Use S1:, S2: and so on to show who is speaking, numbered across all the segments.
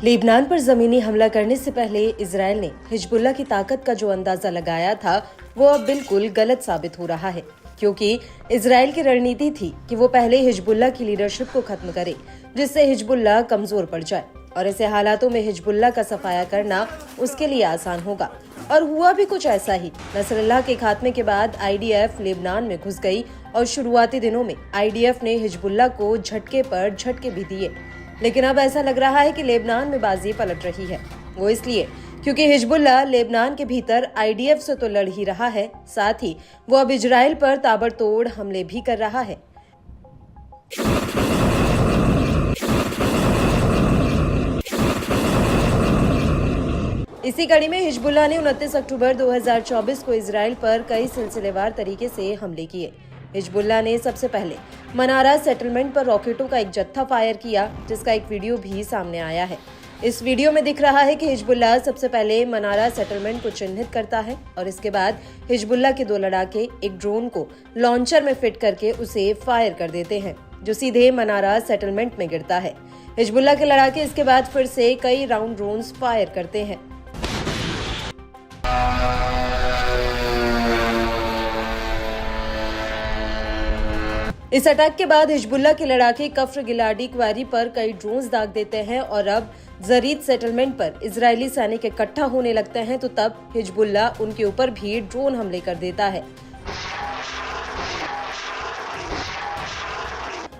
S1: Lebanon पर जमीनी हमला करने से पहले इजरायल ने हिजबुल्लाह की ताकत का जो अंदाजा लगाया था वो अब बिल्कुल गलत साबित हो रहा है, क्योंकि इजरायल की रणनीति थी कि वो पहले हिजबुल्लाह की लीडरशिप को खत्म करे, जिससे हिजबुल्लाह कमजोर पड़ जाए और ऐसे हालातों में हिजबुल्लाह का सफाया करना उसके लिए आसान होगा। और हुआ भी कुछ ऐसा ही। नसरल्लाह के खात्मे के बाद आईडीएफ लेबनान में घुस गई और शुरुआती दिनों में आईडीएफ ने हिजबुल्लाह को झटके पर झटके भी दिए, लेकिन अब ऐसा लग रहा है कि लेबनान में बाजी पलट रही है। वो इसलिए क्योंकि हिजबुल्लाह लेबनान के भीतर आईडीएफ से तो लड़ ही रहा है, साथ ही वो अब इजराइल पर ताबड़तोड़ हमले भी कर रहा है। इसी कड़ी में हिजबुल्लाह ने 29 अक्टूबर 2024 को इजराइल पर कई सिलसिलेवार तरीके से हमले किए। हिजबुल्लाह ने सबसे पहले मनारा सेटलमेंट पर रॉकेटों का एक जत्था फायर किया, जिसका एक वीडियो भी सामने आया है। इस वीडियो में दिख रहा है कि हिजबुल्लाह सबसे पहले मनारा सेटलमेंट को चिन्हित करता है और इसके बाद हिजबुल्लाह के दो लड़ाके एक ड्रोन को लॉन्चर में फिट करके उसे फायर कर देते हैं, जो सीधे मनारा सेटलमेंट में गिरता है। हिजबुल्लाह के लड़ाके इसके बाद फिर से कई राउंड ड्रोन्स फायर करते हैं। इस अटैक के बाद हिजबुल्लाह के लड़ाके कफ्र गिलाडी क्वारी पर कई ड्रोन्स दाग देते हैं और अब जरीद सेटलमेंट पर इजरायली सैनिक इकट्ठा होने लगते हैं, तो तब हिजबुल्लाह उनके ऊपर भी ड्रोन हमले कर देता है।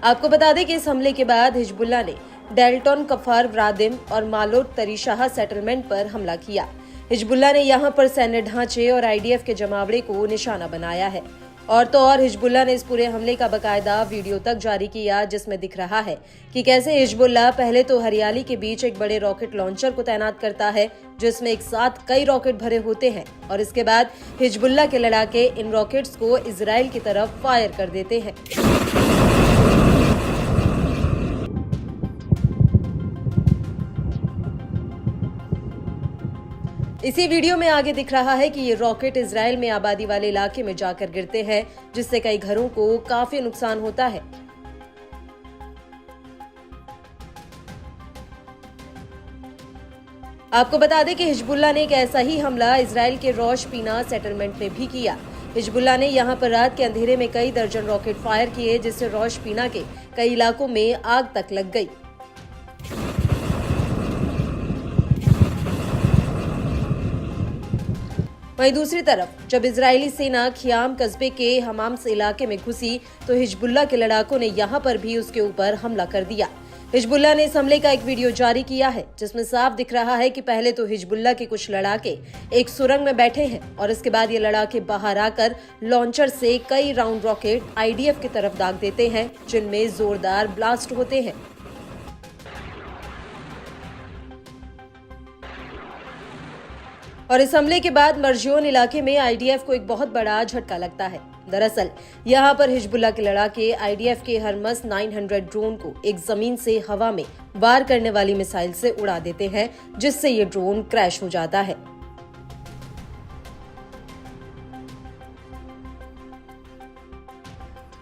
S1: आपको बता दें कि इस हमले के बाद हिजबुल्लाह ने डेल्टन कफार व्रादिम और मालोट तरीशाह सेटलमेंट पर हमला किया। हिजबुल्लाह ने यहां पर सैन्य ढांचे और आईडीएफ के जमावड़े को निशाना बनाया है। और तो और हिजबुल्लाह ने इस पूरे हमले का बकायदा वीडियो तक जारी किया, जिसमें दिख रहा है कि कैसे हिजबुल्लाह पहले तो हरियाली के बीच एक बड़े रॉकेट लॉन्चर को तैनात करता है, जिसमें एक साथ कई रॉकेट भरे होते हैं, और इसके बाद हिजबुल्लाह के लड़ाके इन रॉकेट्स को इजराइल की तरफ फायर कर देते हैं। इसी वीडियो में आगे दिख रहा है कि ये रॉकेट इजराइल में आबादी वाले इलाके में जाकर गिरते हैं, जिससे कई घरों को काफी नुकसान होता है। आपको बता दें कि हिजबुल्लाह ने एक ऐसा ही हमला इजराइल के रोश पीना सेटलमेंट में भी किया। हिजबुल्लाह ने यहां पर रात के अंधेरे में कई दर्जन रॉकेट फायर किए, जिससे रोश पीना के कई इलाकों में आग तक लग गई। वहीं दूसरी तरफ जब इजरायली सेना खियाम कस्बे के हमाम्स इलाके में घुसी, तो हिजबुल्लाह के लड़ाकों ने यहां पर भी उसके ऊपर हमला कर दिया। हिजबुल्लाह ने इस हमले का एक वीडियो जारी किया है, जिसमें साफ दिख रहा है कि पहले तो हिजबुल्लाह के कुछ लड़ाके एक सुरंग में बैठे हैं और इसके बाद ये लड़ाके बाहर आकर लॉन्चर से कई राउंड रॉकेट आईडीएफ की तरफ दाग देते हैं, जिनमें जोरदार ब्लास्ट होते हैं। और इस हमले के बाद मर्जियोन इलाके में आईडीएफ को एक बहुत बड़ा झटका लगता है। दरअसल यहां पर हिजबुल्लाह के लड़ाके आईडीएफ के हरमस 900 ड्रोन को एक जमीन से हवा में वार करने वाली मिसाइल से उड़ा देते हैं, जिससे ये ड्रोन क्रैश हो जाता है।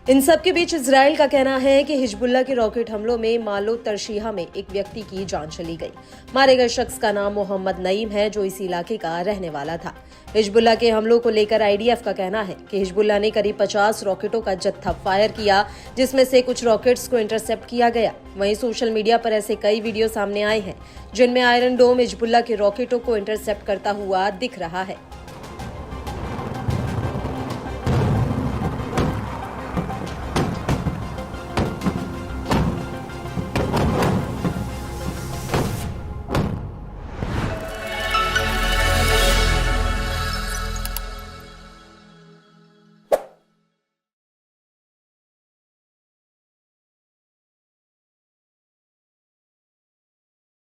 S1: इन सब के बीच इजराइल का कहना है कि हिजबुल्लाह के रॉकेट हमलों में मालो तरशीहा में एक व्यक्ति की जान चली गई। मारे गए शख्स का नाम मोहम्मद नईम है, जो इस इलाके का रहने वाला था। हिजबुल्लाह के हमलों को लेकर आईडीएफ का कहना है कि हिजबुल्लाह ने करीब 50 रॉकेटों का जत्था फायर किया, जिसमें से कुछ रॉकेट्स को इंटरसेप्ट किया गया। वहीं सोशल मीडिया पर ऐसे कई वीडियो सामने आए हैं, जिनमें आयरन डोम हिजबुल्लाह के रॉकेटों को इंटरसेप्ट करता हुआ दिख रहा है।